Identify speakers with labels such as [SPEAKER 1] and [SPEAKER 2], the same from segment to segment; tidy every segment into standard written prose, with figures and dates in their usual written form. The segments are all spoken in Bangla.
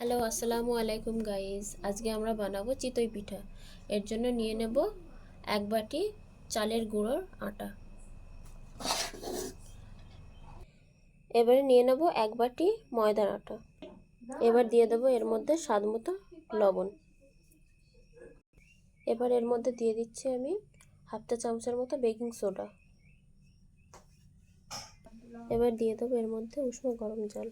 [SPEAKER 1] হ্যালো, আসসালামু আলাইকুম গাইস। আজকে আমরা বানাবো চিতই পিঠা। এর জন্য নিয়ে নেব এক বাটি চালের গুঁড়োর আটা। এবারে নিয়ে নেব এক বাটি ময়দার আটা। এবার দিয়ে দেবো এর মধ্যে স্বাদ মতো লবণ। এবার এর মধ্যে দিয়ে দিচ্ছি আমি হাফ চা চামচের মতো বেকিং সোডা। এবার দিয়ে দেবো এর মধ্যে উষ্ণ গরম জল।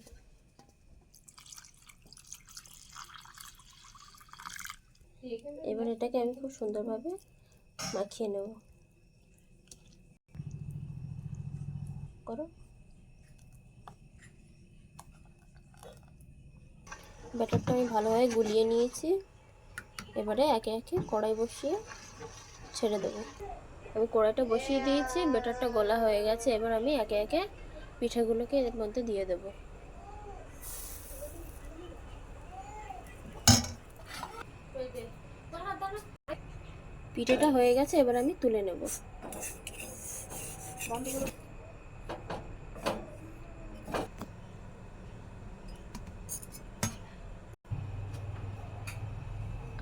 [SPEAKER 1] এবার এটাকে আমি খুব সুন্দরভাবে মাখিয়ে নেব। করো। ব্যাটারটা আমি ভালোভাবে গুলিয়ে নিয়েছি। এবারে একে একে কড়াই বসিয়ে ছেড়ে দেবো। আমি কড়াইটা বসিয়ে দিয়েছি, ব্যাটারটা গলা হয়ে গেছে। এবার আমি একে একে পিঠাগুলোকে এর মধ্যে দিয়ে দেব। পিঠাটা হয়ে গেছে, এবার আমি তুলে নেব।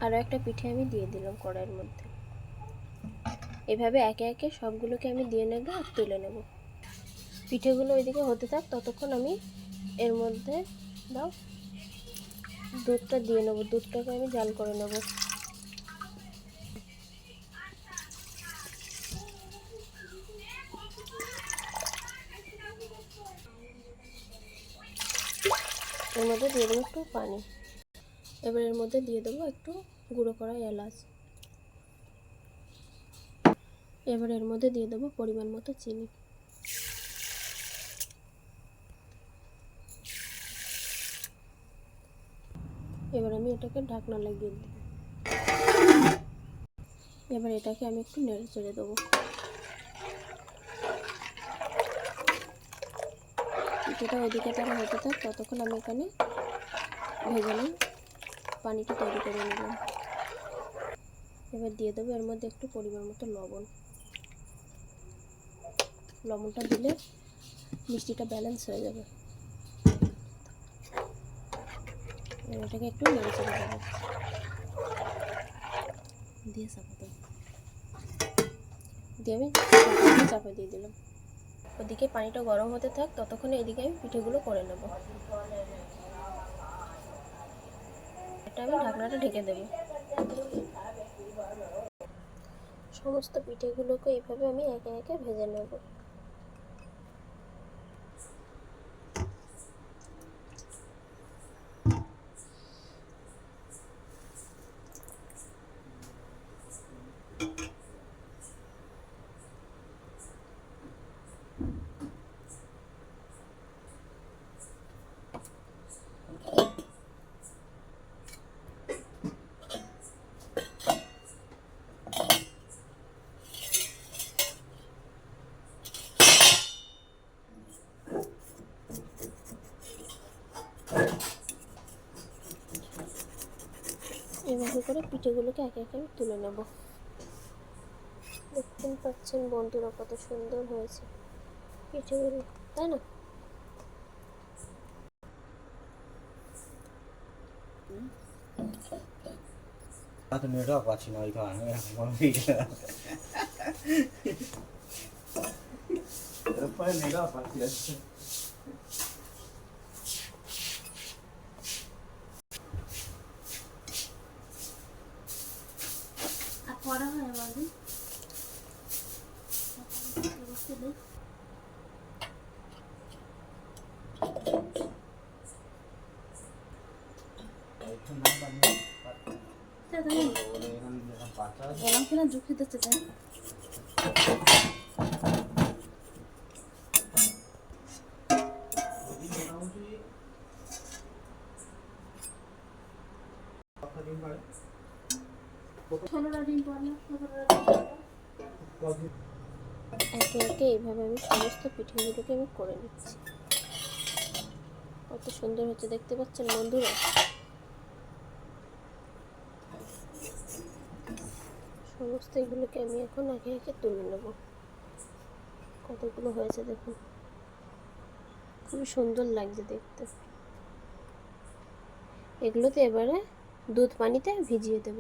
[SPEAKER 1] আরও একটা পিঠে আমি দিয়ে দিলাম কড়াইয়ের মধ্যে। এভাবে একে একে সবগুলোকে আমি দিয়ে নেব আর তুলে নেব। পিঠেগুলো ওইদিকে হতে থাক, ততক্ষণ আমি এর মধ্যে দুধটা দিয়ে নেব। দুধটাকে আমি জাল করে নেব। এর মধ্যে দিয়ে দেবো একটু পানি। এবার এর মধ্যে দিয়ে দেবো একটু গুঁড়ো করা এলাচ। এবার এর মধ্যে দিয়ে দেবো পরিমাণ মতো চিনি। এবার আমি এটাকে ঢাকনা লাগিয়ে দেব। এবার এটাকে আমি একটু নেড়ে চেড়ে দেবো। পিঠেটা ওইদিকে তারা হতে থাক, ততক্ষণ আমি এখানে ভেজে নিই পানিটা তৈরি করে নিলাম। এবার দিয়ে দেবো এর মধ্যে একটু পরিমাণ মতো লবণ। লবণটা দিলে মিষ্টিটা ব্যালেন্স হয়ে যাবে। এটাকে একটু নেড়ে চেড়ে দেবো। দিয়ে আমি চাপা দিয়ে দিলাম। ওদিকে পানিটা গরম হতে থাক, ততক্ষণে এদিকে আমি পিঠেগুলো করে নেব। এটা আমি ঢাকনাটা ঢেকে দেব। সমস্ত পিঠেগুলোকে এইভাবে আমি একে একে ভেজে নেব। এভাবে করে পিঠেগুলোকে একে একে আমি তুলে নেব। দেখতেই পাচ্ছেন বন্ধুরা কত সুন্দর হয়েছে পিঠেগুলো, তাই না?
[SPEAKER 2] 나도 내려와 같이 나 이거 안 해. 이게. 빨리 내가 같이.
[SPEAKER 1] পড়া হয় আমাদের এরকম কিনা ঝুঁকি দিতে চাই। একে একে এইভাবে আমি সমস্ত পিঠেগুলোকে আমি করে নিচ্ছি। কত সুন্দর হচ্ছে দেখতে পাচ্ছেন বন্ধুরা। সমস্ত এগুলোকে আমি এখন একে একে তুলে নেব। কতগুলো হয়েছে দেখুন, খুবই সুন্দর লাগছে দেখতে। এগুলোতে এবারে দুধ পানিতে ভিজিয়ে দেব।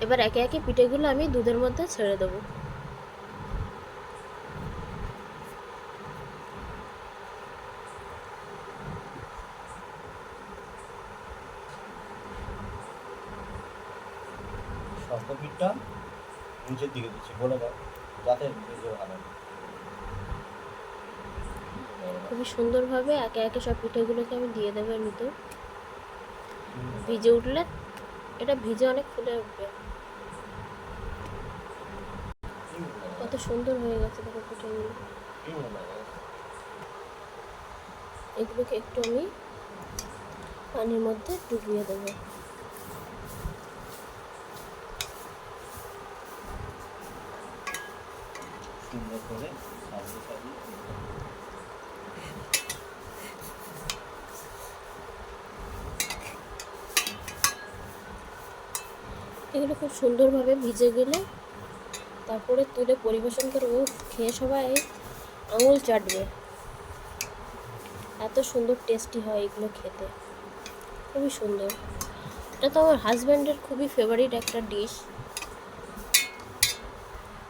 [SPEAKER 1] এবার একে একে পিঠেগুলো আমি দুধের মধ্যে ছেড়ে দেবো।
[SPEAKER 2] শক্ত পিঠটা নিচের দিকে দিচ্ছি, বলে দাও যাতে ভেজে ভালো হয়।
[SPEAKER 1] খুবই সুন্দরভাবে একে একে সব পিঠেগুলোকে আমি দিয়ে দেবো এর ভিতর। ভিজে উঠলে এটা ভিজে অনেক ফুলে উঠবে। কত সুন্দর হয়ে গেছে দেখো পিঠেগুলো। এগুলোকে একটু আমি পানির মধ্যে ডুবিয়ে দেবো।
[SPEAKER 2] সুন্দর করে সাজিয়ে সাজিয়ে
[SPEAKER 1] এগুলো খুব সুন্দরভাবে ভিজে গেলে তারপরে তুলে পরিবেশন করে খেয়ে সবাই আঙুল চাটবে। এত সুন্দর টেস্টি হয় এগুলো খেতে, খুবই সুন্দর। এটা তো আমার হাজব্যান্ডের খুবই ফেভারিট একটা ডিশ।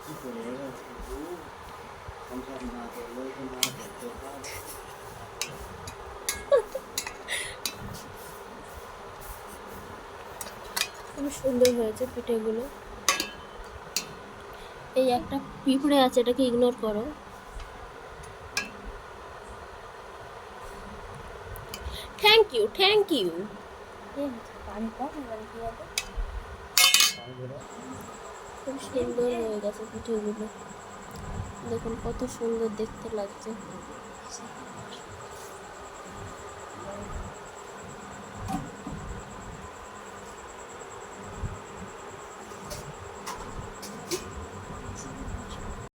[SPEAKER 2] কি করে সংসার না করলে না করতে হয়।
[SPEAKER 1] খুবই সুন্দর হয়েছে পিঠেগুলো। এই একটা পিঁপড়ে আছে, এটাকে ইগনোর করো। Thank you, thank you. খুব সুন্দর হয়ে গেছে পিঠেগুলো, দেখুন কত সুন্দর দেখতে লাগছে।